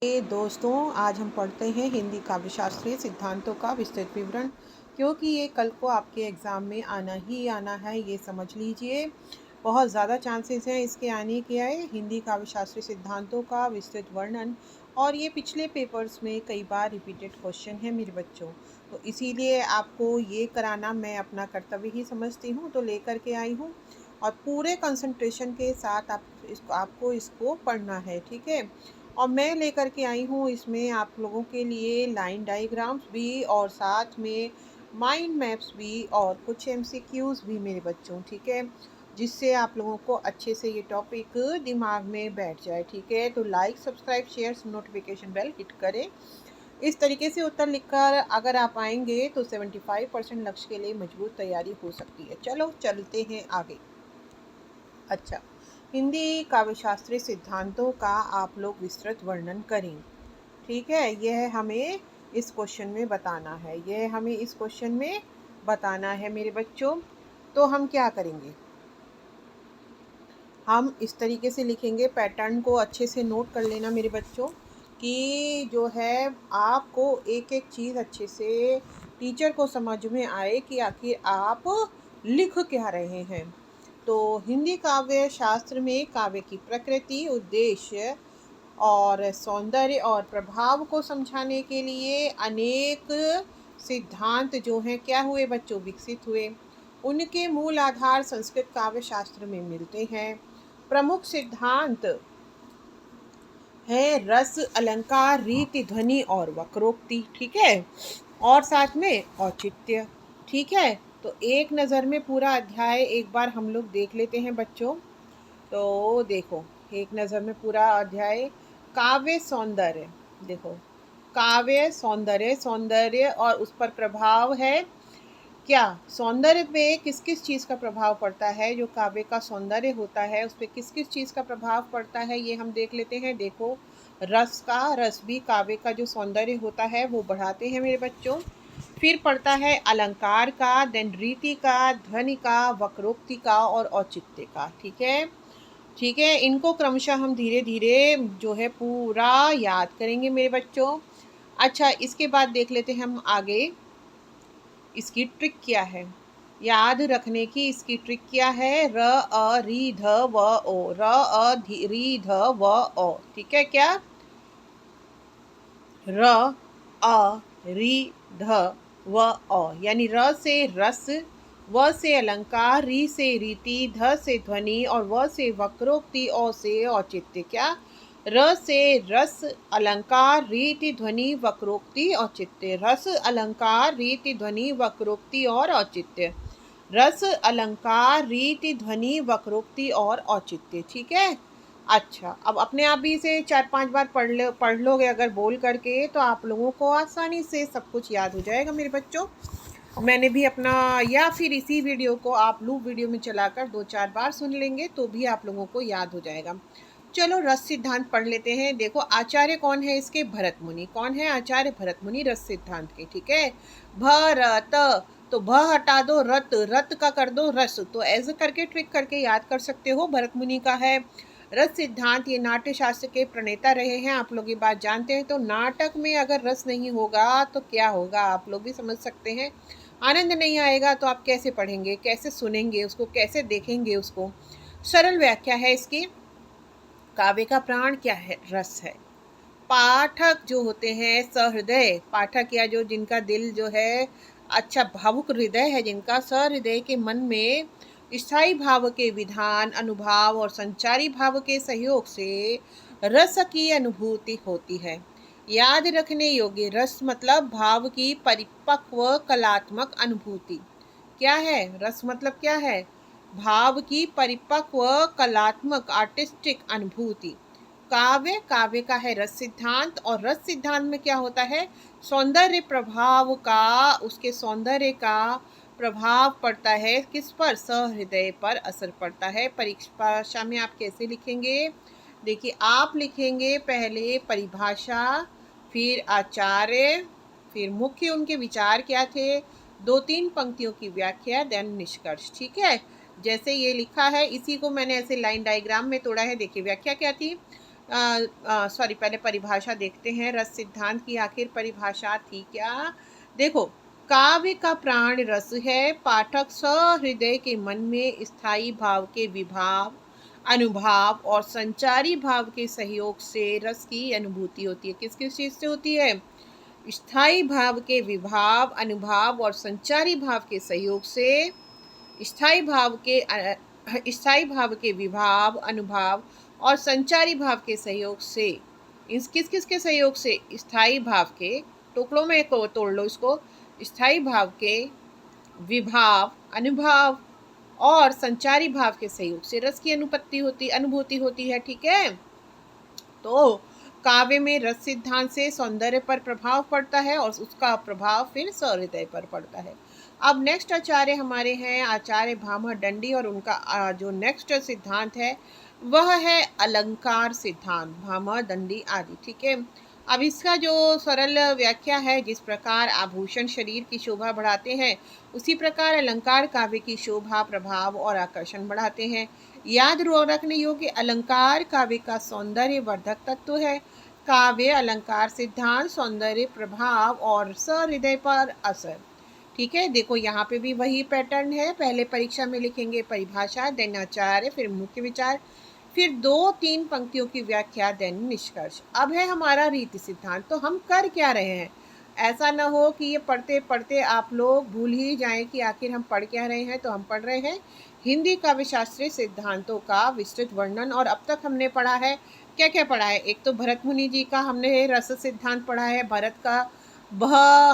दोस्तों, आज हम पढ़ते हैं हिंदी काव्यशास्त्रीय सिद्धांतों का विस्तृत विवरण। क्योंकि ये कल को आपके एग्ज़ाम में आना ही आना है, ये समझ लीजिए। बहुत ज़्यादा चांसेस हैं इसके आने के आए हिंदी काव्यशास्त्रीय सिद्धांतों का विस्तृत वर्णन। और ये पिछले पेपर्स में कई बार रिपीटेड क्वेश्चन है मेरे बच्चों। तो इसीलिए आपको ये कराना मैं अपना कर्तव्य ही समझती हूँ, तो लेकर के आई हूँ। और पूरे कंसंट्रेशन के साथ आपको इसको पढ़ना है, ठीक है। और मैं लेकर के आई हूँ इसमें आप लोगों के लिए लाइन डायग्राम्स भी और साथ में माइंड मैप्स भी और कुछ एमसीक्यूज़ भी मेरे बच्चों, ठीक है, जिससे आप लोगों को अच्छे से ये टॉपिक दिमाग में बैठ जाए, ठीक है। तो like, subscribe, share, notification bell hit करें। इस तरीके से उत्तर लिखकर अगर आप आएंगे तो 75% लक्ष्य के लिए मजबूत तैयारी हो सकती है। चलो चलते हैं आगे। अच्छा, हिंदी काव्यशास्त्रीय सिद्धांतों का आप लोग विस्तृत वर्णन करें, ठीक है। यह हमें इस क्वेश्चन में बताना है मेरे बच्चों। तो हम क्या करेंगे, हम इस तरीके से लिखेंगे। पैटर्न को अच्छे से नोट कर लेना मेरे बच्चों कि जो है आपको एक एक चीज़ अच्छे से टीचर को समझ में आए कि आखिर आप लिख क्या रहे हैं। तो हिंदी काव्य शास्त्र में काव्य की प्रकृति, उद्देश्य और सौंदर्य और प्रभाव को समझाने के लिए अनेक सिद्धांत जो हैं क्या हुए बच्चों, विकसित हुए। उनके मूल आधार संस्कृत काव्य शास्त्र में मिलते हैं। प्रमुख सिद्धांत है रस, अलंकार, रीति, ध्वनि और वक्रोक्ति, ठीक है, और साथ में औचित्य, ठीक है। तो एक नज़र में पूरा अध्याय एक बार हम लोग देख लेते हैं बच्चों। तो देखो, एक नज़र में पूरा अध्याय। काव्य सौंदर्य, देखो, काव्य सौंदर्य, सौंदर्य और उस पर प्रभाव है क्या, सौंदर्य पे किस किस चीज़ का प्रभाव पड़ता है, जो काव्य का सौंदर्य होता है उस पर किस किस चीज़ का प्रभाव पड़ता है, ये हम देख लेते हैं। देखो, रस भी काव्य का जो सौंदर्य होता है वो बढ़ाते हैं मेरे बच्चों। फिर पड़ता है अलंकार का, देन रीति का, ध्वनि का, वक्रोक्ति का और औचित्य का, ठीक है, ठीक है। इनको क्रमशः हम धीरे धीरे जो है पूरा याद करेंगे मेरे बच्चों। अच्छा, इसके बाद देख लेते हैं हम आगे इसकी ट्रिक क्या है, याद रखने की इसकी ट्रिक क्या है। र अ री ध व ओ, र अ री ध व ओ, ठीक है। क्या, र अ री ध व ओ, यानी र से रस, व से अलंकार, री से रीति, ध से ध्वनि और व से वक्रोक्ति, औ से औचित्य। क्या, र से रस, अलंकार, रीति, ध्वनि, वक्रोक्ति, औचित्य। रस, अलंकार, रीति, ध्वनि, वक्रोक्ति और औचित्य। रस, अलंकार, रीति, ध्वनि, वक्रोक्ति और औचित्य, ठीक है। अच्छा, अब अपने आप भी इसे 4-5 बार पढ़ लोगे अगर बोल करके, तो आप लोगों को आसानी से सब कुछ याद हो जाएगा मेरे बच्चों। मैंने भी अपना, या फिर इसी वीडियो को आप लूप वीडियो में चलाकर 2-4 बार सुन लेंगे तो भी आप लोगों को याद हो जाएगा। चलो रस सिद्धांत पढ़ लेते हैं। देखो, आचार्य कौन है इसके, भरत मुनि। कौन है आचार्य, भरत मुनि रस सिद्धांत के, ठीक है। भरत, तो भ हटा दो, रत, रत का कर दो रस। तो ऐसे करके ट्रिक करके याद कर सकते हो, भरत मुनि का है रस सिद्धांत। ये नाट्य शास्त्र के प्रणेता रहे हैं, आप लोग ये बात जानते हैं। तो नाटक में अगर रस नहीं होगा तो क्या होगा, आप लोग भी समझ सकते हैं। आनंद नहीं आएगा तो आप कैसे पढ़ेंगे, कैसे सुनेंगे उसको, कैसे देखेंगे उसको। सरल व्याख्या है इसकी, काव्य का प्राण क्या है, रस है। पाठक जो होते हैं सहृदय, पाठक या जो जिनका दिल जो है अच्छा भावुक हृदय है, जिनका सहृदय के मन में स्थायी भाव के विधान, अनुभाव और संचारी भाव के सहयोग से रस की अनुभूति होती है। याद रखने योग्य, रस मतलब भाव की परिपक्व कलात्मक अनुभूति। क्या है रस मतलब, क्या है, भाव की परिपक्व कलात्मक आर्टिस्टिक अनुभूति। काव्य, काव्य का है रस सिद्धांत, और रस सिद्धांत में क्या होता है, सौंदर्य प्रभाव का, उसके सौंदर्य का प्रभाव पड़ता है किस पर, सहृदय पर असर पड़ता है। परीक्षा में आप कैसे लिखेंगे, देखिए, आप लिखेंगे पहले परिभाषा, फिर आचार्य, फिर मुख्य उनके विचार क्या थे, 2-3 पंक्तियों की व्याख्या, देन निष्कर्ष, ठीक है। जैसे ये लिखा है इसी को मैंने ऐसे लाइन डायग्राम में तोड़ा है। देखिए, व्याख्या क्या थी, सॉरी, पहले परिभाषा देखते हैं। रस सिद्धांत की आखिर परिभाषा थी क्या? देखो, काव्य का प्राण रस है। पाठक सहृदय के मन में स्थायी भाव के विभाव, अनुभाव और संचारी भाव के सहयोग से रस की अनुभूति होती है। किस किस चीज से होती है? स्थायी भाव के विभाव, अनुभाव और संचारी भाव के सहयोग से। स्थायी भाव के स्थायी भाव के विभाव, अनुभाव और संचारी भाव के सहयोग से। इस किस किस के सहयोग से? स्थायी भाव के, टुकड़ों में को तोड़ लो इसको। स्थायी भाव के विभाव, अनुभाव और संचारी भाव के सहयोग से रस की अनुभूति होती है। ठीक है। तो काव्य में रस सिद्धांत से सौंदर्य पर प्रभाव पड़ता है और उसका प्रभाव फिर सहृदय पर पड़ता है। अब नेक्स्ट आचार्य हमारे हैं आचार्य भामह दंडी, और उनका जो नेक्स्ट सिद्धांत है वह है अलंकार सिद्धांत, भामह दंडी आदि। ठीक है। अब इसका जो सरल व्याख्या है, जिस प्रकार आभूषण शरीर की शोभा बढ़ाते हैं, उसी प्रकार अलंकार काव्य की शोभा, प्रभाव और आकर्षण बढ़ाते हैं। याद रखने योग्य, अलंकार काव्य का सौंदर्य वर्धक तत्व है। काव्य अलंकार सिद्धांत, सौंदर्य, प्रभाव और सहृदय पर असर। ठीक है। देखो, यहाँ पे भी वही पैटर्न है। पहले परीक्षा में लिखेंगे परिभाषा, देन आचार्य, फिर मुख्य विचार, फिर 2-3 पंक्तियों की व्याख्या, देन निष्कर्ष। अब है हमारा रीति सिद्धांत। तो हम कर क्या रहे हैं? ऐसा ना हो कि ये पढ़ते पढ़ते आप लोग भूल ही जाएं कि आखिर हम पढ़ क्या रहे हैं। तो हम पढ़ रहे हैं हिंदी काव्य शास्त्रीय सिद्धांतों का विस्तृत वर्णन। और अब तक हमने पढ़ा है, क्या क्या पढ़ा है? एक तो भरत मुनि जी का हमने रस सिद्धांत पढ़ा है। भरत का भ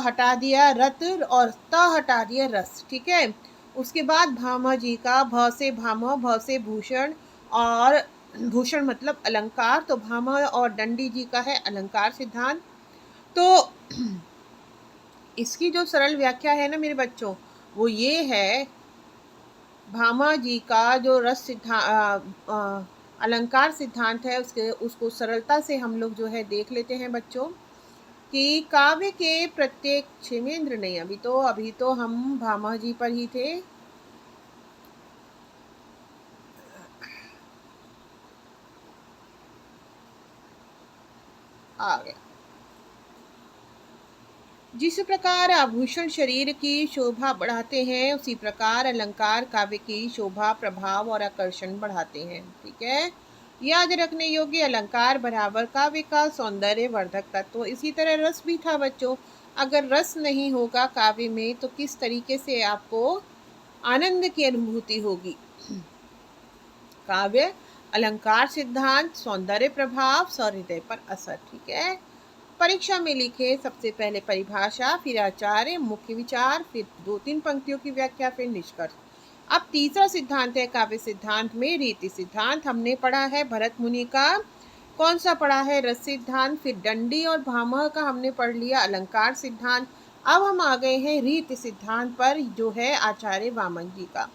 हटा दिया रत और त हटा दिया रस। ठीक है। उसके बाद भामह जी का भ से भामह, भ से भूषण, और भूषण मतलब अलंकार। तो भामह और दंडी जी का है अलंकार सिद्धांत। तो इसकी जो सरल व्याख्या है ना मेरे बच्चों, वो ये है, भामा जी का जो रस सिद्धांत अलंकार सिद्धांत है, उसको सरलता से हम लोग जो है देख लेते हैं बच्चों, कि काव्य के प्रत्येक क्षेमेंद्र नहीं, अभी तो हम भामा जी पर ही थे। आ गया। जिस प्रकार आभूषण शरीर की शोभा बढ़ाते हैं, उसी प्रकार अलंकार काव्य की शोभा, प्रभाव और आकर्षण बढ़ाते हैं। ठीक है। याद रखने योग्य, अलंकार बराबर काव्य का सौंदर्य वर्धक तत्व। इसी तरह रस भी था बच्चों। अगर रस नहीं होगा काव्य में तो किस तरीके से आपको आनंद की अनुभूति होगी? काव्य अलंकार सिद्धांत, सौंदर्य, प्रभाव, सहृदय पर असर। ठीक है। परीक्षा में लिखे सबसे पहले परिभाषा, फिर आचार्य, मुख्य विचार, फिर 2-3 पंक्तियों की व्याख्या, फिर निष्कर्ष। अब तीसरा सिद्धांत है काव्य सिद्धांत में रीति सिद्धांत। हमने पढ़ा है भरत मुनि का, कौन सा पढ़ा है? रस सिद्धांत। फिर दंडी और भामह का हमने पढ़ लिया अलंकार सिद्धांत। अब हम आ गए हैं रीति सिद्धांत पर, जो है आचार्य वामन जी का।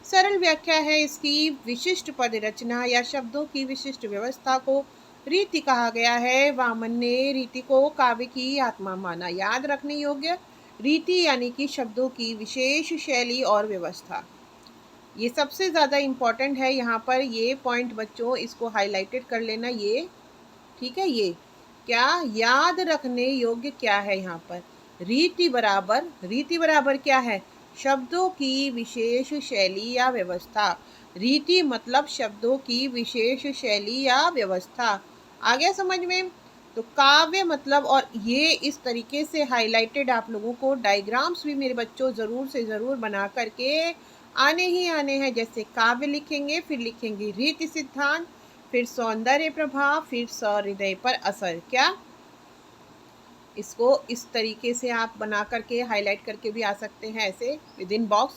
सरल व्याख्या है इसकी, विशिष्ट पद रचना या शब्दों की विशिष्ट व्यवस्था को रीति कहा गया है। वामन ने रीति को काव्य की आत्मा माना। याद रखने योग्य, रीति यानी कि शब्दों की विशेष शैली और व्यवस्था। ये सबसे ज़्यादा इम्पोर्टेंट है यहाँ पर, ये पॉइंट बच्चों इसको हाईलाइटेड कर लेना ये। ठीक है। ये क्या याद रखने योग्य क्या है यहाँ पर? रीति बराबर क्या है? शब्दों की विशेष शैली या व्यवस्था। रीति मतलब शब्दों की विशेष शैली या व्यवस्था। आ गया समझ में? तो काव्य मतलब, और ये इस तरीके से हाईलाइटेड आप लोगों को डायग्राम्स भी मेरे बच्चों ज़रूर से ज़रूर बना करके आने ही आने हैं। जैसे काव्य लिखेंगे, फिर लिखेंगे रीति सिद्धांत, फिर सौंदर्य, प्रभाव, फिर सहृदय पर असर। क्या इसको इस तरीके से आप बना करके हाईलाइट करके भी आ सकते हैं, ऐसे विद इन बॉक्स,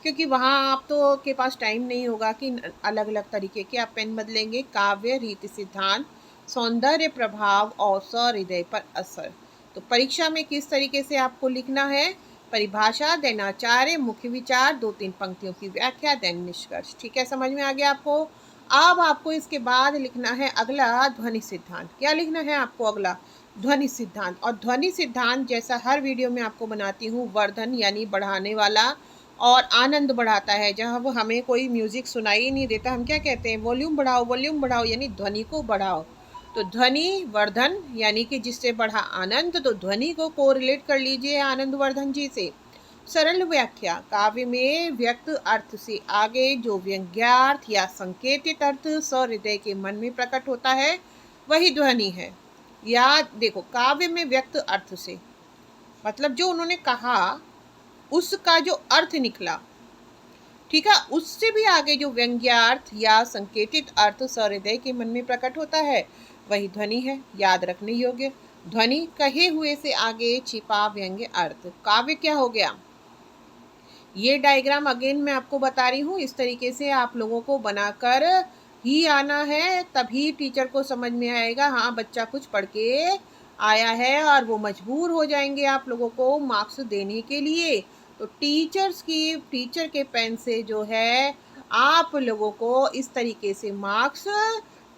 क्योंकि वहाँ आप तो के पास टाइम नहीं होगा कि अलग अलग तरीके के आप पेन बदलेंगे। काव्य, रीति सिद्धांत, सौंदर्य, प्रभाव और सहृदय पर असर। तो परीक्षा में किस तरीके से आपको लिखना है? परिभाषा, देन आचार्य, मुख्य विचार, 2-3 पंक्तियों की व्याख्या, देन निष्कर्ष। ठीक है, समझ में आ गया आपको? अब आपको इसके बाद लिखना है अगला ध्वनि सिद्धांत। क्या लिखना है आपको? अगला ध्वनि सिद्धांत। और ध्वनि सिद्धांत जैसा हर वीडियो में आपको बनाती हूँ, वर्धन यानी बढ़ाने वाला और आनंद बढ़ाता है। जब हमें कोई म्यूजिक सुनाई नहीं देता, हम क्या कहते हैं? वॉल्यूम बढ़ाओ यानी ध्वनि को बढ़ाओ। तो ध्वनि वर्धन यानी कि जिससे बढ़ा आनंद, तो ध्वनि को कोरिलेट कर लीजिए आनंद वर्धन जी से। सरल व्याख्या, काव्य में व्यक्त अर्थ से आगे जो व्यंग्यार्थ या संकेतित अर्थ सहृदय के मन में प्रकट होता है वही ध्वनि है। याद देखो, काव्य में व्यक्त अर्थ से मतलब जो उन्होंने कहा उसका जो अर्थ निकला, ठीक है, उससे भी आगे जो व्यंग्यार्थ या संकेतित अर्थ सहृदय के मन में प्रकट होता है वही ध्वनि है। याद रखने योग्य, ध्वनि कहे हुए से आगे छिपा व्यंग्य अर्थ। काव्य क्या हो गया, ये डायग्राम अगेन मैं आपको बता रही हूँ, इस तरीके से आप लोगों को बनाकर ही आना है, तभी टीचर को समझ में आएगा हाँ बच्चा कुछ पढ़ के आया है, और वो मजबूर हो जाएंगे आप लोगों को मार्क्स देने के लिए। तो टीचर के पेन से जो है आप लोगों को इस तरीके से मार्क्स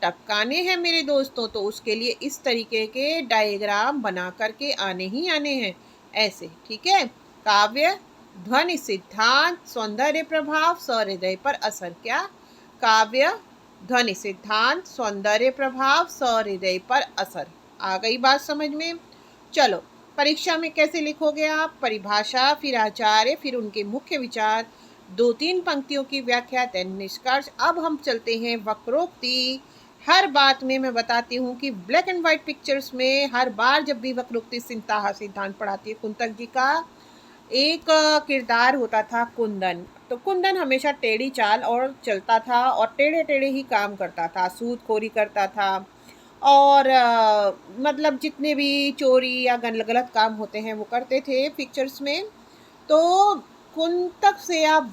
टपकाने हैं मेरे दोस्तों। तो उसके लिए इस तरीके के डायग्राम बना करके आने ही आने हैं ऐसे, ठीक है। काव्य ध्वनि सिद्धांत सौंदर्य प्रभाव सहृदय पर असर। क्या, काव्य ध्वनि सिद्धांत सौंदर्य प्रभाव सहृदय पर असर। आ गई बात समझ में। चलो, परीक्षा में कैसे लिखोगे आप, परिभाषा, फिर आचार्य, फिर उनके मुख्य विचार, 2-3 पंक्तियों की व्याख्या, देन निष्कर्ष। अब हम चलते हैं वक्रोक्ति। हर बात में मैं बताती हूँ कि ब्लैक एंड व्हाइट पिक्चर्स में हर बार जब भी वक्रोक्ति सिद्धांत पढ़ाती है, कुंतक जी का एक किरदार होता था कुंदन। तो कुंदन हमेशा टेढ़ी चाल और चलता था और टेढ़े टेढ़े ही काम करता था, सूदखोरी करता था, और मतलब जितने भी चोरी या गलत काम होते हैं वो करते थे पिक्चर्स में। तो कुंतक से आप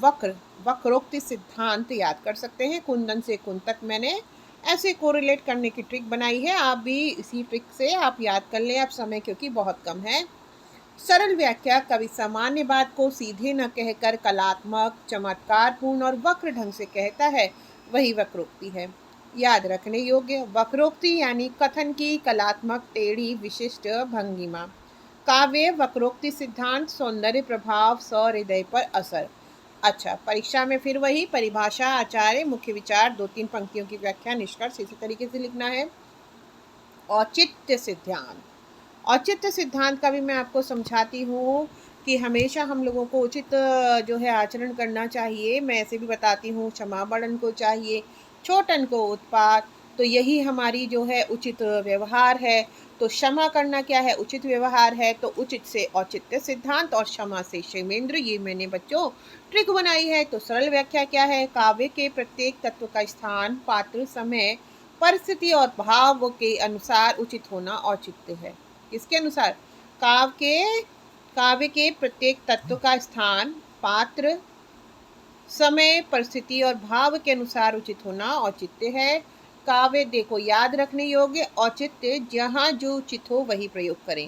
वक्रोक्ति सिद्धांत याद कर सकते हैं। कुंदन से कुंतक मैंने ऐसे कोरिलेट करने की ट्रिक बनाई है, आप भी इसी ट्रिक से आप याद कर लें। आप समय क्योंकि बहुत कम है। सरल व्याख्या, कवि सामान्य बात को सीधे न कहकर कलात्मक, चमत्कारपूर्ण और वक्र ढंग से कहता है, वही वक्रोक्ति है। याद रखने योग्य, वक्रोक्ति यानी कथन की कलात्मक टेढ़ी विशिष्ट भंगिमा। काव्य वक्रोक्ति सिद्धांत सौंदर्य प्रभाव सहृदय पर असर। अच्छा, परीक्षा में फिर वही परिभाषा, आचार्य, मुख्य विचार, 2-3 पंक्तियों की व्याख्या, निष्कर्ष इसी तरीके से लिखना है। औचित्य सिद्धांत, औचित्य सिद्धांत का भी मैं आपको समझाती हूँ कि हमेशा हम लोगों को उचित जो है आचरण करना चाहिए। मैं ऐसे भी बताती हूँ, क्षमा बड़न को चाहिए, छोटन को उत्पात। तो यही हमारी जो है उचित व्यवहार है। तो क्षमा करना क्या है, उचित व्यवहार है। तो उचित से औचित्य सिद्धांत और क्षमा से क्षेमेंद्र, ये मैंने बच्चों ट्रिक बनाई है। तो सरल व्याख्या क्या है, काव्य के प्रत्येक तत्व का स्थान, पात्र, समय, परिस्थिति और भाव के अनुसार उचित होना औचित्य है। किसके अनुसार, काव्य के प्रत्येक तत्व का स्थान, पात्र, समय, परिस्थिति और भाव के अनुसार उचित होना औचित्य है। काव्य देखो, याद रखने योग्य, औचित्य जहाँ जो उचित हो वही प्रयोग करें।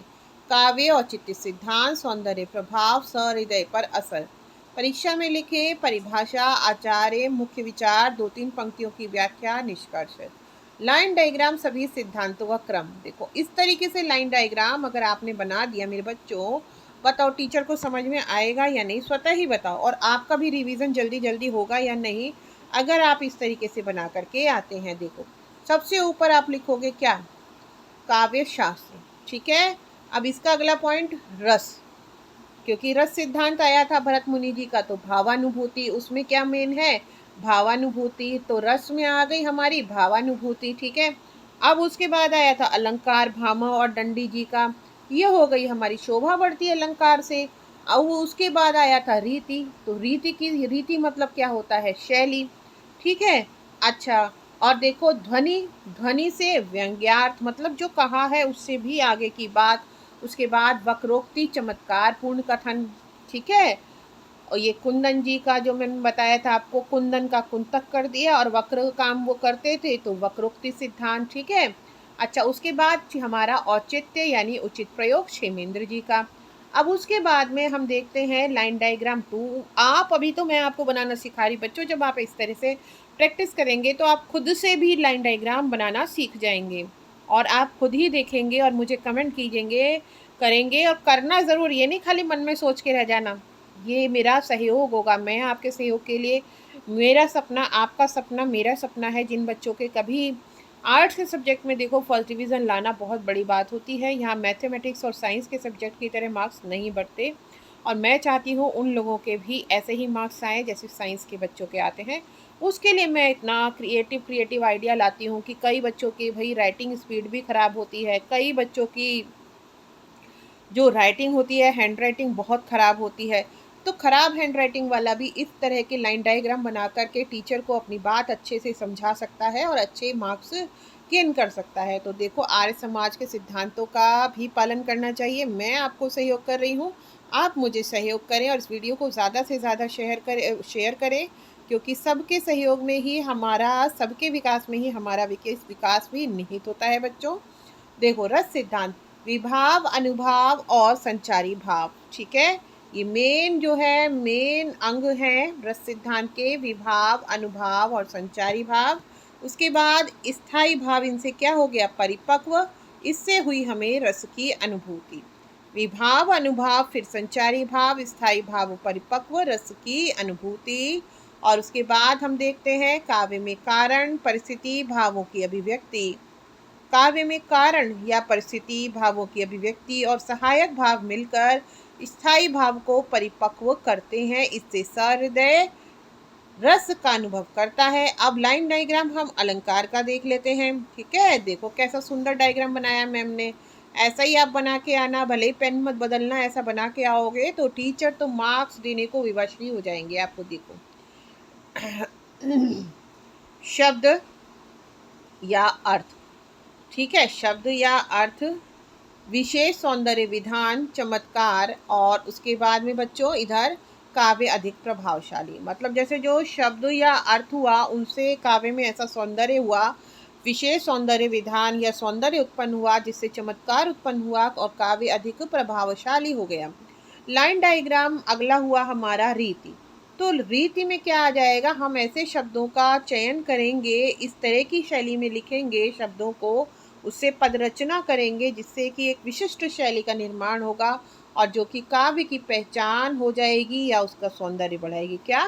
काव्य औचित्य सिद्धांत सौंदर्य प्रभाव सहृदय पर असर। परीक्षा में लिखे परिभाषा, आचार्य, मुख्य विचार, 2-3 पंक्तियों की व्याख्या, निष्कर्ष। लाइन डायग्राम सभी सिद्धांतों का क्रम। देखो, इस तरीके से लाइन डायग्राम अगर आपने बना दिया मेरे बच्चों, बताओ टीचर को समझ में आएगा या नहीं, स्वतः ही बताओ। और आपका भी रिवीजन जल्दी जल्दी होगा या नहीं अगर आप इस तरीके से बना करके आते हैं। देखो, सबसे ऊपर आप लिखोगे क्या, काव्य शास्त्र, ठीक है। अब इसका अगला पॉइंट रस, क्योंकि रस सिद्धांत आया था भरत मुनि जी का, तो भावानुभूति, उसमें क्या मेन है, भावानुभूति। तो रस में आ गई हमारी भावानुभूति, ठीक है। अब उसके बाद आया था अलंकार, भामा और दंडी जी का, ये हो गई हमारी शोभा बढ़ती है अलंकार से। अब उसके बाद आया था रीति, तो रीति मतलब क्या होता है, शैली, ठीक है। अच्छा, और देखो ध्वनि, ध्वनि से व्यंग्यार्थ मतलब जो कहा है उससे भी आगे की बात। उसके बाद वक्रोक्ति, चमत्कार पूर्ण कथन, ठीक है। और ये कुंदन जी का जो मैंने बताया था आपको, कुंदन का कुंतक कर दिया और वक्र काम वो करते थे, तो वक्रोक्ति सिद्धांत, ठीक है। अच्छा, उसके बाद हमारा औचित्य यानी उचित प्रयोग क्षेमेंद्र जी का। अब उसके बाद में हम देखते हैं लाइन डायग्राम 2। आप अभी तो मैं आपको बनाना सिखा रही बच्चों, जब आप इस तरह से प्रैक्टिस करेंगे तो आप खुद से भी लाइन डायग्राम बनाना सीख जाएंगे, और आप खुद ही देखेंगे और मुझे कमेंट कीजिएंगे, करेंगे, और करना ज़रूर, ये नहीं खाली मन में सोच के रह जाना। ये मेरा सहयोग होगा, मैं आपके सहयोग के लिए, मेरा सपना आपका सपना मेरा सपना है। जिन बच्चों के कभी आर्ट्स के सब्जेक्ट में देखो फर्स्ट डिवीज़न लाना बहुत बड़ी बात होती है। यहाँ मैथमेटिक्स और साइंस के सब्जेक्ट की तरह मार्क्स नहीं बढ़ते, और मैं चाहती हूँ उन लोगों के भी ऐसे ही मार्क्स आएँ जैसे साइंस के बच्चों के आते हैं। उसके लिए मैं इतना क्रिएटिव आइडिया लाती हूँ कि कई बच्चों की भई राइटिंग स्पीड भी ख़राब होती है, कई बच्चों की जो राइटिंग होती है, हैंडराइटिंग बहुत ख़राब होती है। तो ख़राब हैंडराइटिंग वाला भी इस तरह के लाइन डायग्राम बना कर के टीचर को अपनी बात अच्छे से समझा सकता है और अच्छे मार्क्स गेन कर सकता है। तो देखो, आर्य समाज के सिद्धांतों का भी पालन करना चाहिए। मैं आपको सहयोग कर रही हूँ, आप मुझे सहयोग करें और इस वीडियो को ज़्यादा से ज़्यादा शेयर करें, क्योंकि सबके सहयोग में ही हमारा, सबके विकास में ही हमारा विकास भी निहित होता है बच्चों। देखो, रस सिद्धांत, विभाव, अनुभाव और संचारी भाव, ठीक है। ये मेन जो है, मेन अंग हैं रस सिद्धांत के, विभाव, अनुभाव और संचारी भाव। उसके बाद स्थायी भाव, इनसे क्या हो गया, परिपक्व, इससे हुई हमें रस की अनुभूति। विभाव, अनुभाव, फिर संचारी भाव, स्थायी भाव, परिपक्व, रस की अनुभूति। और उसके बाद हम देखते हैं काव्य में कारण, परिस्थिति, भावों की अभिव्यक्ति। काव्य में कारण या परिस्थिति, भावों की अभिव्यक्ति और सहायक भाव मिलकर स्थायी भाव को परिपक्व करते हैं। इससे सहृदय रस का अनुभव करता है। अब लाइन डायग्राम हम अलंकार का देख लेते हैं, ठीक है। देखो कैसा सुंदर डायग्राम बनाया मैम ने। ऐसा ही आप बना के आना, भले ही पेन मत बदलना, ऐसा बना के आओगे तो टीचर तो मार्क्स देने को विवश नहीं हो जाएंगे आपको। देखो शब्द या अर्थ, ठीक है, शब्द या अर्थ, विशेष सौंदर्य विधान, चमत्कार, और उसके बाद में बच्चों इधर काव्य अधिक प्रभावशाली। मतलब जैसे जो शब्द या अर्थ हुआ उनसे काव्य में ऐसा सौंदर्य हुआ, विशेष सौंदर्य विधान या सौंदर्य उत्पन्न हुआ, जिससे चमत्कार उत्पन्न हुआ और काव्य अधिक प्रभावशाली हो गया। लाइन डायग्राम अगला हुआ हमारा रीति। तो रीति में क्या आ जाएगा, हम ऐसे शब्दों का चयन करेंगे, इस तरह की शैली में लिखेंगे शब्दों को, उससे पद रचना करेंगे जिससे कि एक विशिष्ट शैली का निर्माण होगा और जो कि काव्य की पहचान हो जाएगी या उसका सौंदर्य बढ़ाएगी। क्या,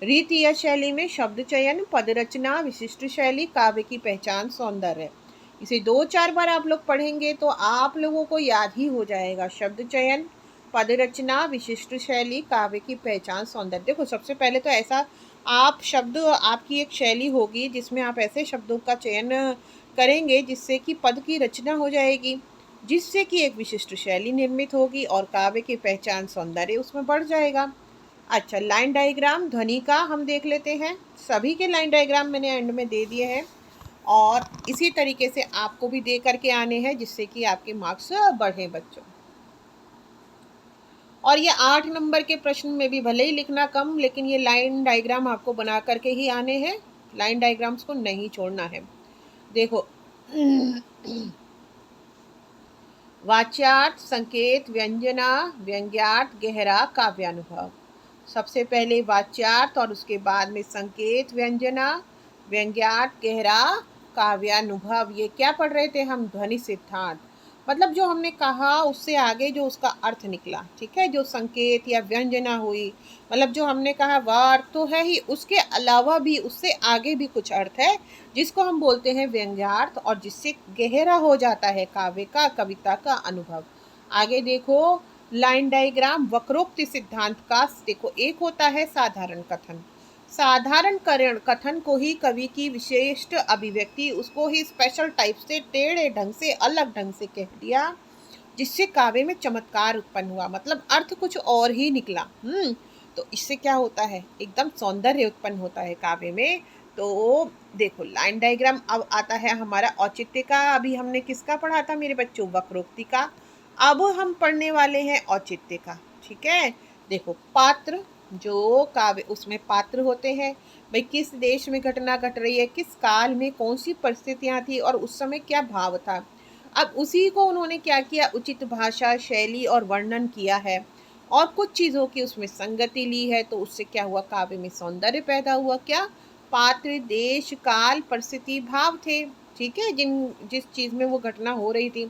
रीति या शैली में शब्द चयन, पद रचना, विशिष्ट शैली, काव्य की पहचान, सौंदर्य। इसे 2-4 बार आप लोग पढ़ेंगे तो आप लोगों को याद ही हो जाएगा। शब्द चयन, पद रचना, विशिष्ट शैली, काव्य की पहचान, सौंदर्य। देखो सबसे पहले तो ऐसा आप शब्द, आपकी एक शैली होगी जिसमें आप ऐसे शब्दों का चयन करेंगे जिससे कि पद की रचना हो जाएगी, जिससे कि एक विशिष्ट शैली निर्मित होगी और काव्य की पहचान, सौंदर्य उसमें बढ़ जाएगा। अच्छा, लाइन डायग्राम ध्वनि का हम देख लेते हैं। सभी के लाइन डायग्राम मैंने एंड में दे दिए हैं और इसी तरीके से आपको भी दे करके आने हैं जिससे कि आपके मार्क्स बढ़े बच्चों। और ये 8 नंबर के प्रश्न में भी भले ही लिखना कम, लेकिन ये लाइन डायग्राम आपको बना करके ही आने हैं, लाइन डायग्राम्स को नहीं छोड़ना है। देखो वाच्यार्थ, संकेत, व्यंजना, व्यंग्यार्थ, गहरा काव्यानुभव। सबसे पहले वाच्यार्थ और उसके बाद में संकेत, व्यंजना, व्यंग्यार्थ, गहरा काव्यानुभव। ये क्या पढ़ रहे थे हम, ध्वनि सिद्धांत। मतलब जो हमने कहा उससे आगे जो उसका अर्थ निकला, ठीक है। जो संकेत या व्यंजना हुई, मतलब जो हमने कहा वह अर्थ तो है ही, उसके अलावा भी उससे आगे भी कुछ अर्थ है जिसको हम बोलते हैं व्यंग्यार्थ, और जिससे गहरा हो जाता है काव्य का, कविता का अनुभव। आगे देखो लाइन डायग्राम वक्रोक्ति सिद्धांत का। देखो एक होता है साधारण कथन, साधारण कथन को ही कवि की विशिष्ट अभिव्यक्ति, उसको ही स्पेशल टाइप से, टेढ़े ढंग से, अलग ढंग से कह दिया, जिससे काव्य में चमत्कार उत्पन्न हुआ, मतलब अर्थ कुछ और ही निकला। तो इससे क्या होता है, एकदम सौंदर्य उत्पन्न होता है काव्य में। तो देखो लाइन डायग्राम अब आता है हमारा औचित्य का। अभी हमने किसका पढ़ा था मेरे बच्चों, वक्रोक्ति का। अब हम पढ़ने वाले हैं औचित्य का, ठीक है। देखो पात्र, जो काव्य उसमें पात्र होते हैं, भाई किस देश में घटना घट रही है, किस काल में कौन सी परिस्थितियां थी और उस समय क्या भाव था। अब उसी को उन्होंने क्या किया, उचित भाषा, शैली और वर्णन किया है और कुछ चीज़ों की उसमें संगति ली है। तो उससे क्या हुआ, काव्य में सौंदर्य पैदा हुआ। क्या, पात्र, देश, काल, परिस्थिति, भाव थे, ठीक है, जिस चीज़ में वो घटना हो रही थी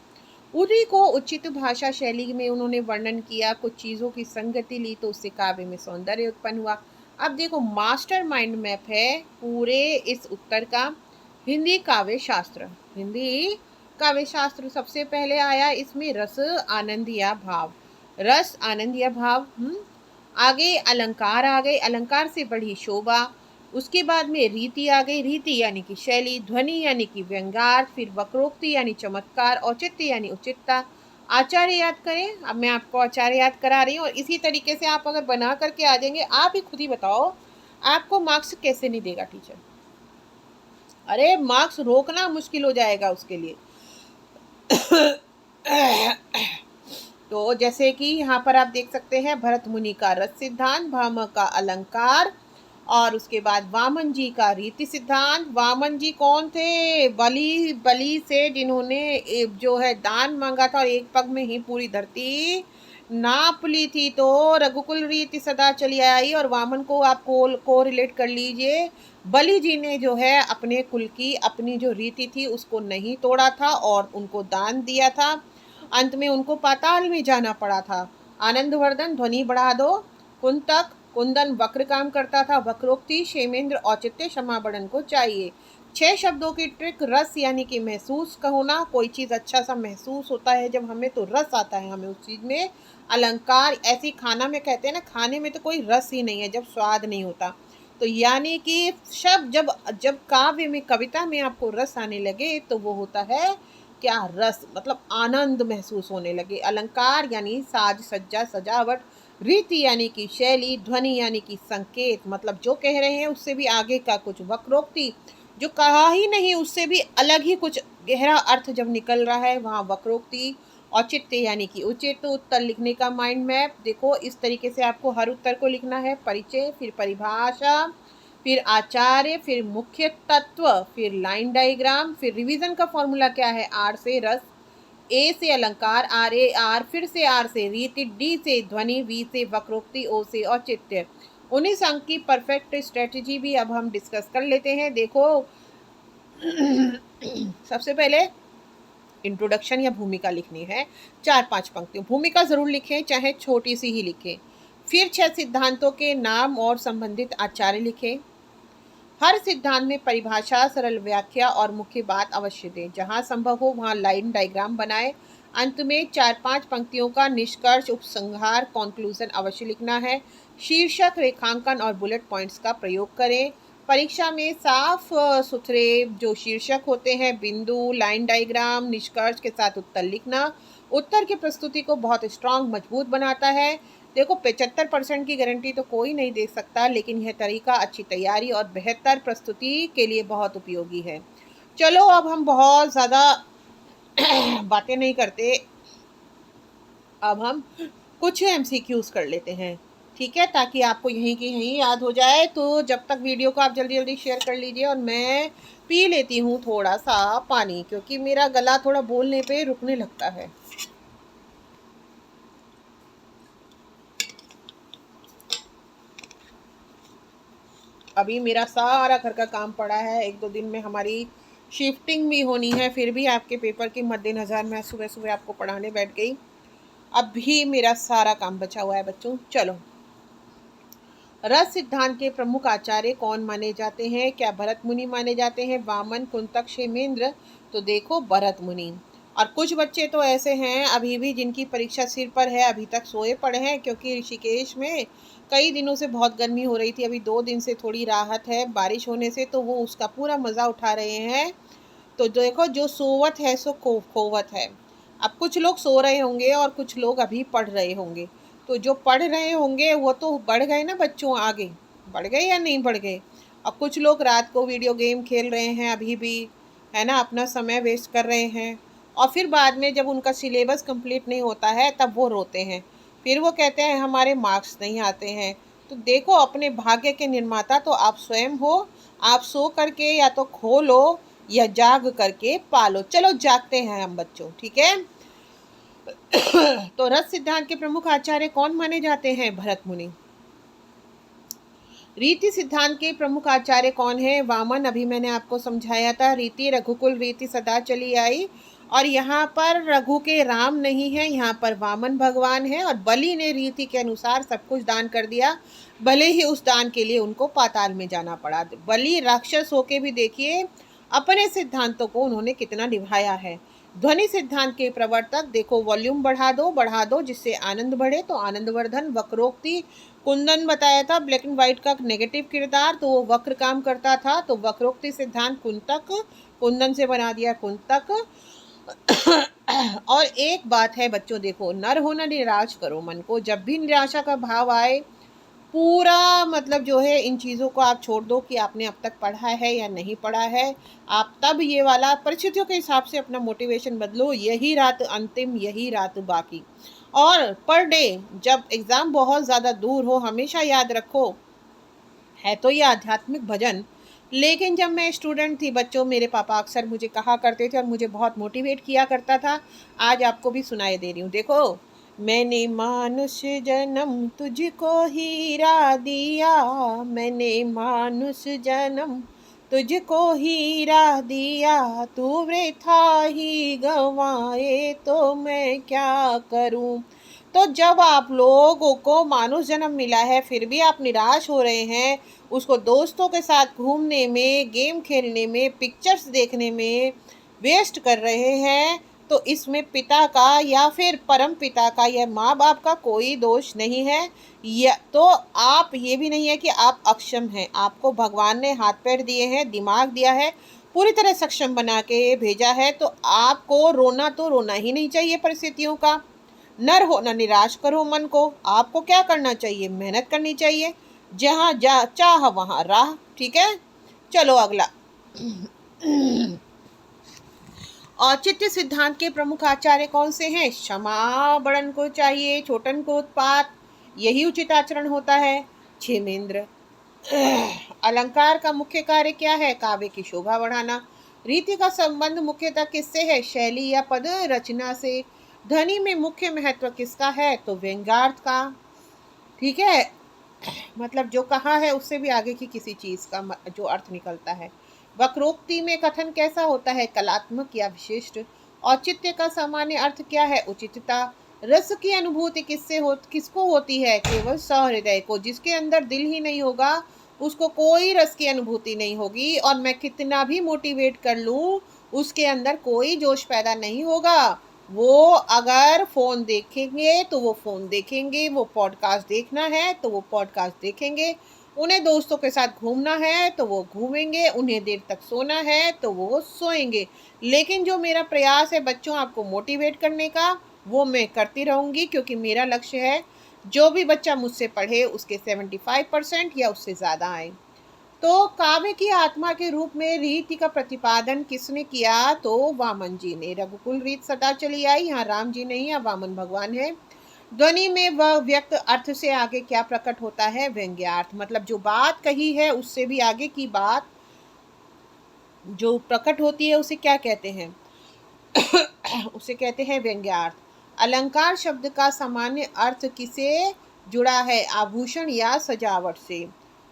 उन्हीं को उचित भाषा शैली में उन्होंने वर्णन किया, कुछ चीज़ों की संगति ली, तो उससे काव्य में सौंदर्य उत्पन्न हुआ। अब देखो मास्टर माइंड मैप है पूरे इस उत्तर का, हिंदी काव्य शास्त्र। हिंदी काव्य शास्त्र सबसे पहले आया, इसमें रस, आनंद या भाव। रस, आनंद या भाव। आगे अलंकार आ गए, अलंकार से बढ़ी शोभा। उसके बाद में रीति आ गई, रीति यानी कि शैली। ध्वनि यानी कि व्यंग्यार्थ। फिर वक्रोक्ति यानी चमत्कार। औचित्य यानी उचितता। आचार्य याद करें, अब मैं आपको आचार्य याद करा रही हूँ, और इसी तरीके से आप अगर बना करके आ जाएंगे, आप ही खुद ही बताओ आपको मार्क्स कैसे नहीं देगा टीचर। अरे मार्क्स रोकना मुश्किल हो जाएगा उसके लिए। तो जैसे कि यहाँ पर आप देख सकते हैं, भरत मुनि का रस सिद्धांत, भामह का अलंकार, और उसके बाद वामन जी का रीति सिद्धांत। वामन जी कौन थे? बलि, बलि से जिन्होंने जो है दान मांगा था और एक पग में ही पूरी धरती नाप ली थी। तो रघुकुल रीति सदा चली आई, और वामन को आप को रिलेट कर लीजिए। बलि जी ने जो है अपने कुल की अपनी जो रीति थी उसको नहीं तोड़ा था और उनको दान दिया था। अंत में उनको पाताल में जाना पड़ा था। आनंदवर्धन, ध्वनि बढ़ा दो। कुंतक, कुंदन वक्र काम करता था। वक्रोक्ति, क्षेमेंद्र, औचित्य, क्षमाबड़न को चाहिए। 6 शब्दों की ट्रिक। रस यानी कि महसूस का होना, कोई चीज़ अच्छा सा महसूस होता है जब हमें, तो रस आता है हमें उस चीज़ में। अलंकार, ऐसी खाना में कहते हैं ना, खाने में तो कोई रस ही नहीं है जब स्वाद नहीं होता। तो यानी कि शब्द जब जब काव्य में, कविता में आपको रस आने लगे तो वो होता है क्या? रस, मतलब आनंद महसूस होने लगे। अलंकार यानी साज सज्जा सजावट। रीति यानी कि शैली। ध्वनि यानी कि संकेत, मतलब जो कह रहे हैं उससे भी आगे का कुछ। वक्रोक्ति, जो कहा ही नहीं उससे भी अलग ही कुछ गहरा अर्थ जब निकल रहा है, वहाँ वक्रोक्ति। औचित्य यानी कि उचित। उत्तर लिखने का माइंड मैप। देखो इस तरीके से आपको हर उत्तर को लिखना है। परिचय, फिर परिभाषा, फिर आचार्य, फिर मुख्य तत्व, फिर लाइन डायग्राम, फिर रिवीजन का फॉर्मूला क्या है? आर से रस, ए से अलंकार, आर ए आर, फिर से आर से रीति, डी से ध्वनि, वी से वक्रोक्ति, ओ से औचित्य। 19 अंक की परफेक्ट स्ट्रेटजी भी अब हम डिस्कस कर लेते हैं। देखो सबसे पहले इंट्रोडक्शन या भूमिका लिखनी है, 4-5 पंक्तियों। भूमिका जरूर लिखें, चाहे छोटी सी ही लिखें। फिर 6 सिद्धांतों के नाम और संबंधित आचार्य लिखें। हर सिद्धांत में परिभाषा, सरल व्याख्या और मुख्य बात अवश्य दें। जहां संभव हो वहां लाइन डायग्राम बनाएं। अंत में 4-5 पंक्तियों का निष्कर्ष, उपसंहार, कॉन्क्लूजन अवश्य लिखना है। शीर्षक, रेखांकन और बुलेट पॉइंट्स का प्रयोग करें। परीक्षा में साफ सुथरे जो शीर्षक होते हैं, बिंदु, लाइन डायग्राम, निष्कर्ष के साथ उत्तर लिखना उत्तर की प्रस्तुति को बहुत स्ट्रांग, मजबूत बनाता है। देखो 75% की गारंटी तो कोई नहीं दे सकता, लेकिन यह तरीका अच्छी तैयारी और बेहतर प्रस्तुति के लिए बहुत उपयोगी है। चलो अब हम बहुत ज़्यादा बातें नहीं करते, अब हम कुछ एमसीक्यूज कर लेते हैं, ठीक है, ताकि आपको यहीं की यहीं याद हो जाए। तो जब तक वीडियो को आप जल्दी जल्दी शेयर कर लीजिए, और मैं पी लेती हूँ थोड़ा सा पानी, क्योंकि मेरा गला थोड़ा बोलने पे रुकने लगता है। अभी मेरा सारा घर का काम पड़ा है, 1-2 दिन में हमारी शिफ्टिंग भी होनी है, फिर भी आपके पेपर के मद्देनज़र मैं सुबह सुबह आपको पढ़ाने बैठ गई। अब भी मेरा सारा काम बचा हुआ है बच्चों। चलो, रस सिद्धांत के प्रमुख आचार्य कौन माने जाते हैं? क्या भरत मुनि माने जाते हैं? वामन, कुंतक, क्षेमेंद्र? तो देखो भरत मुनि। और कुछ बच्चे तो ऐसे हैं अभी भी जिनकी परीक्षा सिर पर है, अभी तक सोए पड़े हैं, क्योंकि ऋषिकेश में कई दिनों से बहुत गर्मी हो रही थी। अभी 2 दिन से थोड़ी राहत है बारिश होने से, तो वो उसका पूरा मज़ा उठा रहे हैं। तो देखो, जो सोवत है सो खोवत है। अब कुछ लोग सो रहे होंगे और कुछ लोग अभी पढ़ रहे होंगे। तो जो पढ़ रहे होंगे वो तो बढ़ गए ना बच्चों, आगे बढ़ गए या नहीं बढ़ गए। अब कुछ लोग रात को वीडियो गेम खेल रहे हैं अभी भी, है ना, अपना समय वेस्ट कर रहे हैं, और फिर बाद में जब उनका सिलेबस कंप्लीट नहीं होता है तब वो रोते हैं। फिर वो कहते हैं हमारे मार्क्स नहीं आते हैं। तो देखो, अपने भाग्य के निर्माता तो आप स्वयं हो। आप सो करके या तो खो लो या जाग करके पालो। चलो जागते हैं हम बच्चों, ठीक है। तो रस सिद्धांत के प्रमुख आचार्य कौन माने जाते हैं? भरत मुनि। रीति सिद्धांत के प्रमुख आचार्य कौन है? वामन, अभी मैंने आपको समझाया था। रीति, रघुकुल रीति सदा चली आई, और यहाँ पर रघु के राम नहीं है, यहाँ पर वामन भगवान है, और बलि ने रीति के अनुसार सब कुछ दान कर दिया, भले ही उस दान के लिए उनको पाताल में जाना पड़ा। बलि राक्षस होके भी देखिए अपने सिद्धांतों को उन्होंने कितना निभाया है। ध्वनि सिद्धांत के प्रवर्तक देखो, वॉल्यूम बढ़ा दो जिससे आनंद बढ़े, तो आनंदवर्धन। वक्रोक्ति, कुंदन बताया था ब्लैक एंड व्हाइट का नेगेटिव किरदार, तो वो वक्र काम करता था, तो वक्रोक्ति सिद्धांत कुंतक, कुंदन से बना दिया कुंतक। और एक बात है बच्चों, देखो, नर होना निराश करो मन को। जब भी निराशा का भाव आए, पूरा मतलब जो है इन चीज़ों को आप छोड़ दो कि आपने अब तक पढ़ा है या नहीं पढ़ा है। आप तब ये वाला परिस्थितियों के हिसाब से अपना मोटिवेशन बदलो। यही रात अंतिम, यही रात बाकी। और पर डे जब एग्ज़ाम बहुत ज़्यादा दूर हो, हमेशा याद रखो, है तो ये आध्यात्मिक भजन, लेकिन जब मैं स्टूडेंट थी बच्चों, मेरे पापा अक्सर मुझे कहा करते थे और मुझे बहुत मोटिवेट किया करता था। आज आपको भी सुनाई दे रही हूँ, देखो। मैंने मानुष जन्म तुझको हीरा दिया, मैंने मानुष जन्म तुझको हीरा दिया, तू वृथा ही गंवाए तो मैं क्या करूं। तो जब आप लोगों को मानुष जन्म मिला है फिर भी आप निराश हो रहे हैं, उसको दोस्तों के साथ घूमने में, गेम खेलने में, पिक्चर्स देखने में वेस्ट कर रहे हैं, तो इसमें पिता का या फिर परम पिता का या माँ बाप का कोई दोष नहीं है। या तो आप ये भी नहीं है कि आप अक्षम हैं, आपको भगवान ने हाथ पैर दिए हैं, दिमाग दिया है, पूरी तरह सक्षम बना के भेजा है, तो आपको रोना तो रोना ही नहीं चाहिए परिस्थितियों का। नर हो ना निराश करो मन को। आपको क्या करना चाहिए? मेहनत करनी चाहिए। जहाँ जा चाह वहाँ राह। ठीक है, चलो अगला। औचित्य सिद्धांत के प्रमुख आचार्य कौन से हैं? क्षमा बड़न को चाहिए, छोटन को उत्पात, यही उचित आचरण होता है। क्षेमेंद्र। अलंकार का मुख्य कार्य क्या है? काव्य की शोभा बढ़ाना। रीति का संबंध मुख्यतः किससे है? शैली या पद रचना से। ध्वनि में मुख्य महत्व किसका है? तो व्यंग्यार्थ का। ठीक है, मतलब जो कहा है उससे भी आगे की किसी चीज का जो अर्थ निकलता है। वक्रोक्ति में कथन कैसा होता है? कलात्मक या विशिष्ट। औचित्य का सामान्य अर्थ क्या है? उचितता। रस की अनुभूति किसको होती है? केवल सहृदय को। जिसके अंदर दिल ही नहीं होगा उसको कोई रस की अनुभूति नहीं होगी, और मैं कितना भी मोटिवेट कर लूँ उसके अंदर कोई जोश पैदा नहीं होगा। वो अगर फ़ोन देखेंगे तो वो फ़ोन देखेंगे, वो पॉडकास्ट देखना है तो वो पॉडकास्ट देखेंगे, उन्हें दोस्तों के साथ घूमना है तो वो घूमेंगे, उन्हें देर तक सोना है तो वो सोएंगे। लेकिन जो मेरा प्रयास है बच्चों आपको मोटिवेट करने का, वो मैं करती रहूँगी, क्योंकि मेरा लक्ष्य है जो भी बच्चा मुझसे पढ़े उसके 75% या उससे ज़्यादा आए। तो काव्य की आत्मा के रूप में रीति का प्रतिपादन किसने किया? तो वामन जी ने। रघुकुल रीत सदा चली आई, यहाँ राम जी नहीं, यहाँ वामन भगवान है। ध्वनि में वह व्यक्त अर्थ से आगे क्या प्रकट होता है? व्यंग्यार्थ। मतलब जो बात कही है उससे भी आगे की बात जो प्रकट होती है उसे क्या कहते हैं? उसे कहते हैं व्यंग्यार्थ। अलंकार शब्द का सामान्य अर्थ किसे जुड़ा है? आभूषण या सजावट से।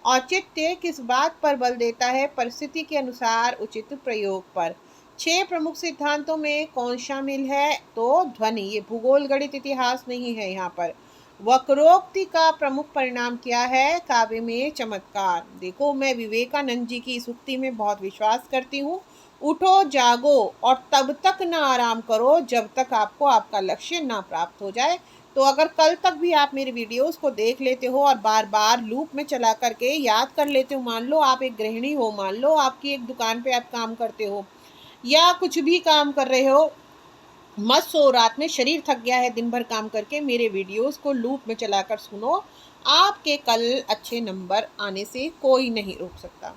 औचित्य किस बात पर बल देता है? परिस्थिति के अनुसार उचित प्रयोग पर। 6 प्रमुख सिद्धांतों में कौन शामिल है? तो ध्वनि। ये भूगोल गणित इतिहास नहीं है यहाँ पर। वक्रोक्ति का प्रमुख परिणाम क्या है? काव्य में चमत्कार। देखो, मैं विवेकानंद जी की इस उक्ति में बहुत विश्वास करती हूँ। उठो, जागो और तब तक ना आराम करो जब तक आपको आपका लक्ष्य ना प्राप्त हो जाए। तो अगर कल तक भी आप मेरे वीडियोस को देख लेते हो और बार बार लूप में चला करके याद कर लेते हो, मान लो आप एक गृहिणी हो, मान लो आपकी एक दुकान पे आप काम करते हो या कुछ भी काम कर रहे हो, मत सो, रात में शरीर थक गया है दिन भर काम करके, मेरे वीडियोस को लूप में चलाकर सुनो, आपके कल अच्छे नंबर आने से कोई नहीं रोक सकता।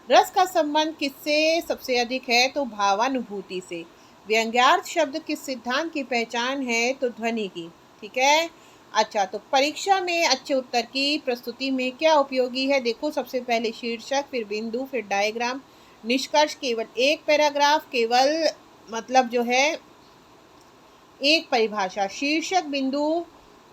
रस का संबंध किससे सबसे अधिक है? तो भावानुभूति से। व्यंग्यार्थ शब्द किस सिद्धांत की पहचान है? तो ध्वनि की। ठीक है, अच्छा, तो परीक्षा में अच्छे उत्तर की प्रस्तुति में क्या उपयोगी है? देखो, सबसे पहले शीर्षक, फिर बिंदु, फिर डायग्राम, निष्कर्ष, केवल एक पैराग्राफ, केवल मतलब जो है एक परिभाषा। शीर्षक, बिंदु,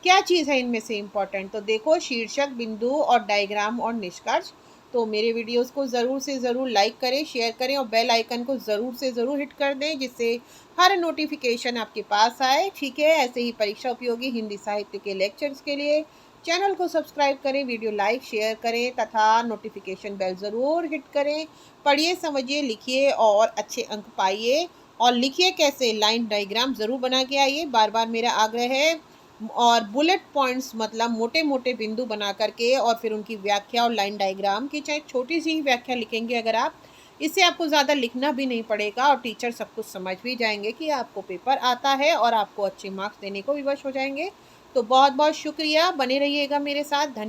क्या चीज़ है इनमें से इम्पोर्टेंट? तो देखो, शीर्षक, बिंदु और डायग्राम और निष्कर्ष। तो मेरे वीडियोस को ज़रूर से ज़रूर लाइक करें, शेयर करें और बेल आइकन को ज़रूर से ज़रूर हिट कर दें, जिससे हर नोटिफिकेशन आपके पास आए। ठीक है, ऐसे ही परीक्षा उपयोगी हिंदी साहित्य के लेक्चर्स के लिए चैनल को सब्सक्राइब करें, वीडियो लाइक शेयर करें तथा नोटिफिकेशन बेल ज़रूर हिट करें। पढ़िए, समझिए, लिखिए और अच्छे अंक पाइए। और लिखिए कैसे, लाइन डायग्राम ज़रूर बना के आइए, बार बार मेरा आग्रह है। और बुलेट पॉइंट्स मतलब मोटे मोटे बिंदु बना करके और फिर उनकी व्याख्या और लाइन डायग्राम की चाहे छोटी सी ही व्याख्या लिखेंगे अगर आप, इससे आपको ज़्यादा लिखना भी नहीं पड़ेगा और टीचर सब कुछ समझ भी जाएंगे कि आपको पेपर आता है और आपको अच्छे मार्क्स देने को विवश हो जाएंगे। तो बहुत बहुत शुक्रिया, बने रहिएगा मेरे साथ। धन्यवाद।